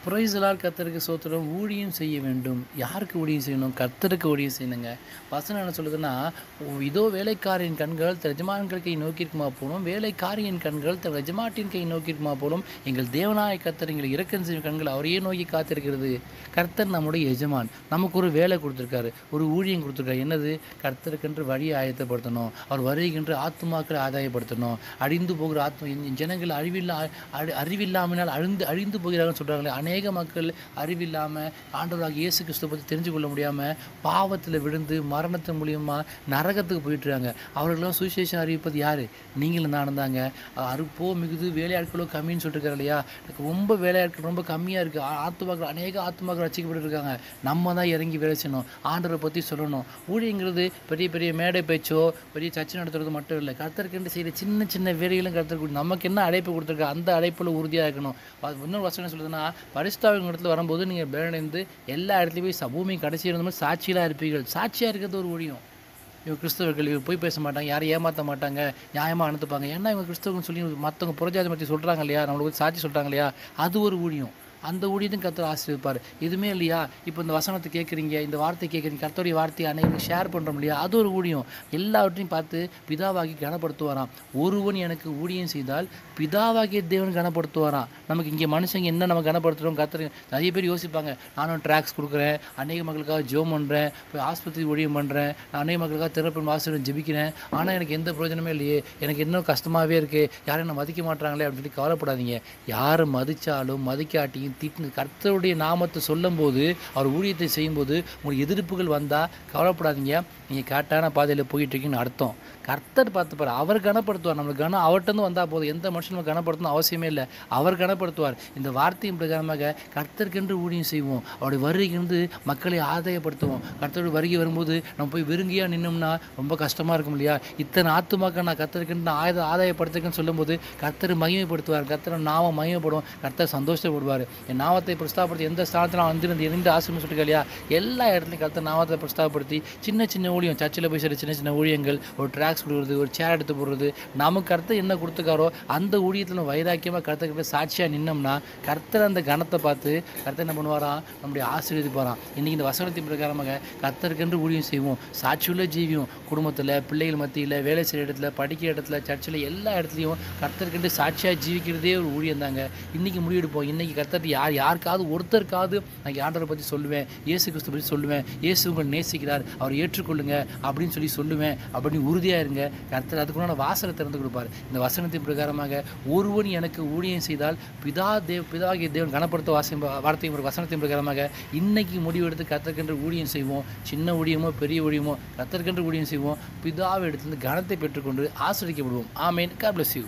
Praise the Lord. கர்த்தருக்கு ஸ்தோத்திரம். ஊழியம் செய்ய வேண்டும். யாருக்கு ஊழியம் செய்யணும்? கர்த்தருக்கு ஊழியம் செய்யணுங்க. வசனம் என்ன சொல்லுதுன்னா, இதோ வேலைக்காரின் கண்கள் தன் எஜமான்கள் கை நோக்கியிருக்குமா போலும், வேலைக்காரியின் கண்கள் தன் எஜமாட்டின் கை நோக்கியிருக்குமா போலும், எங்கள் தேவனாய கர்த்தர் எங்களை இரக்கம் செய்யும் கண்கள் அவரையே நோக்கி காத்திருக்கிறது. கர்த்தர் நம்முடைய எஜமான். நமக்கு ஒரு வேலை கொடுத்துருக்காரு, ஒரு ஊழியம் கொடுத்துருக்காரு. என்னது? கர்த்தருக்கென்று வழியை ஆயத்தப்படுத்தணும், அவர் வருகின்ற ஆத்துமாக்களை ஆதாயப்படுத்தணும். அழிந்து போகிற ஜனங்கள் அறிவில்லாமல் அழிந்து போகிறாங்கன்னு சொல்கிறாங்களே. அநேக மக்கள் அறிவில்லாமல் ஆண்டவராக இயேசு கிறிஸ்துவை பற்றி தெரிஞ்சு கொள்ள முடியாமல் பாவத்தில் விழுந்து மரணத்தின் மூலியமாக நரகத்துக்கு போயிட்டுருக்காங்க. அவர்களெல்லாம் சுவிசேஷம் அறிவிப்பது யார்? நீங்களும் நானும் தாங்க. அறுப்போ மிகுது வேலையாட்களோ கம்மின்னு சொல்லிட்டுருக்காரு இல்லையா? ரொம்ப வேலையாட்கள் ரொம்ப கம்மியாக இருக்குது. அநேக ஆத்துமாக்கள் ரசிக்கப்பட்டு இருக்காங்க. நம்ம தான் இறங்கி வேலை செய்யணும், ஆண்டவரை பற்றி சொல்லணும். ஊழியங்கிறது பெரிய பெரிய மேடை பேச்சோ பெரிய சர்ச்சை நடத்துறது மட்டும் இல்லை. கர்த்தருக்கு செய்கிற சின்ன சின்ன வேலைகளும் கர்த்தருக்கு நமக்கு என்ன அழைப்பு கொடுத்துருக்கா அந்த அழைப்பில் உறுதியாக இருக்கணும். இன்னொரு வசனம் சொல்லுதுன்னா, பரிசுத்தாவின் இடத்துல வரும்போது நீங்கள் பேரடைந்து எல்லா இடத்துலையும் போய் பூமி கடைசி இருந்த மாதிரி சாட்சியாக இருப்பீர்கள். சாட்சியாக இருக்கிறது ஒரு ஊழியம். இவங்க கிறிஸ்தவர்கள் இவங்க போய் பேச மாட்டாங்க, யாரும் ஏமாற்ற மாட்டாங்க, நியாயமாக அனுப்புப்பாங்க. ஏன்னா இவங்க கிறிஸ்தவர்கள் சொல்லி மற்றவங்க புறஜாதி பற்றி சொல்கிறாங்க இல்லையா, நம்மளுக்கு சாட்சி சொல்கிறாங்க இல்லையா, அது ஒரு ஊழியம். அந்த ஊழியத்தையும் கர்த்தர் ஆசீர்வதிப்பார். இதுவுமே இல்லையா, இப்போ இந்த வசனத்தை கேட்குறீங்க, இந்த வார்த்தை கேட்குறீங்க, கர்த்தருடைய வார்த்தையை அனைவரும் ஷேர் பண்ணுறோம் இல்லையா, அது ஒரு ஊழியம். எல்லாவற்றையும் பார்த்து பிதாவாகி கனப்படுத்துவாராம். ஒருவன் எனக்கு ஊழியம் செய்தால் பிதாவாகிய தேவன் கனப்படுத்துவாராம். நமக்கு இங்கே மனுஷங்க என்ன நம்ம கனப்படுத்துகிறோம்? கர்த்தர் நிறைய பேர் யோசிப்பாங்க, நானும் ட்ராக்ஸ் கொடுக்குறேன், அநேக மக்களுக்காக ஜோம் பண்ணுறேன், போய் ஆஸ்பத்திரி ஊழியம் பண்ணுறேன், நான் அநேக மக்களுக்காக திறப்பின் வாசலும் ஜெபிக்கிறேன், ஆனால் எனக்கு எந்த பிரயோஜனமே இல்லையே, எனக்கு இன்னும் கஷ்டமாகவே இருக்குது, யாரும் என்ன மதிக்க மாட்டாங்களே அப்படின்னு சொல்லி கவலைப்படாதீங்க. யாரை மதித்தாலும் மதிக்காட்டியும் கர்த்தருடைய நாமத்தை சொல்லும்போது, அவர் ஊழியத்தை செய்யும்போது உங்களுக்கு எதிர்ப்புகள் வந்தால் கவலைப்படாதீங்க. நீங்கள் கரெக்டான பாதையில் போயிட்டுருக்கீங்கன்னு அர்த்தம். கர்த்தர் பார்த்துப்பார், அவர் கனப்படுத்துவார். நம்மளுக்கு அவர்கிட்ட வந்தால் போதும், எந்த மனுஷனும் கனப்படுத்தணும் அவசியமே இல்லை, அவர் கனப்படுத்துவார். இந்த வார்த்தையின் பிரகாரமாக கர்த்தருக்கென்று ஊழியம் செய்வோம், அவருடைய வருகைக்கு மக்களை ஆதாயப்படுத்துவோம். கர்த்தருடைய வருகை வரும்போது நம்ம போய் வெறுங்கியாக நின்னோம்னா ரொம்ப கஷ்டமாக இருக்கும் இல்லையா? இத்தனை ஆத்துமாக்கள் நான் கர்த்தருக்கென்று ஆதாயப்படுத்துறேன்னு சொல்லும்போது கர்த்தர் மகிமைப்படுத்துவார், கர்த்தர் நாமம் மகிமைப்படும், கர்த்தர் சந்தோஷப்படுவார். என் நாமத்தை பிரஸ்தாபப்படுத்தி எந்த ஸ்தானத்தில் நான் வந்து எந்த ஆசிரியர் சொல்லிட்டு இல்லையா, எல்லா இடத்துலையும் கர்த்தர் நாமத்தை பிரஸ்தாபப்படுத்தி சின்ன சின்ன ஊழியம், சர்ச்சில் போய் சில சின்ன சின்ன ஊழியங்கள், ஒரு ட்ராக்ஸ் கொடுக்குறது, ஒரு சேர் எடுத்து போடுறது, நமக்கு கர்த்தர் என்ன கொடுத்துக்காரோ அந்த ஊழியத்தில் வைராக்கியமாக கர்த்தர்கிட்ட சாட்சியாக நின்னோம்னா கர்த்தர் அந்த கணத்தை பார்த்து கர்த்தர் என்ன பண்ணுவாராம்? நம்முடைய ஆசீர்வதிப்பாராம். இன்றைக்கி இந்த வசனத்தின் பிரகாரமாக கர்த்தருக்கென்று ஊழியம் செய்வோம், சாட்சியுள்ள ஜீவியம், குடும்பத்தில், பிள்ளைகள் மத்தியில், வேலை செய்கிற இடத்துல, படிக்கிற இடத்துல, சர்ச்சில், எல்லா இடத்துலையும் கர்த்தருக்கென்று சாட்சியாக ஜீவிக்கிறதே ஒரு ஊழியம் தாங்க. இன்றைக்கி முடிவெடுப்போம். இன்றைக்கி கர்த்தர் யாருக்காவது ஒருத்தருக்காவது நான் ஆண்டவரை பற்றி சொல்லுவேன், இயேசு கிறிஸ்து பற்றி சொல்லுவேன், இயேசு உங்களை நேசிக்கிறார், அவர் ஏற்றுக்கொள்ளுங்க அப்படின்னு சொல்லுவேன் அப்படின்னு உறுதியாக இருங்க. கர்த்தர் அதுக்குள்ள வாசலை திறந்து கொடுப்பார். இந்த வசனத்தின் பிரகாரமாக ஒருவன் எனக்கு ஊழியம் செய்தால் பிதாகிய தேவன் கனப்படுத்த வார்த்தையும் ஒரு வசனத்தின் பிரகாரமாக இன்னைக்கு முடிவெடுத்து கர்த்தருக்கென்று ஊழியம் செய்வோம். சின்ன ஊழியமோ பெரிய ஊழியமோ கர்த்தருக்கென்று ஊழியம் செய்வோம். பிதாவை எடுத்து கனத்தை பெற்றுக்கொண்டு ஆசீர்வதிக்கப்படுவோம். ஆமென். God bless you.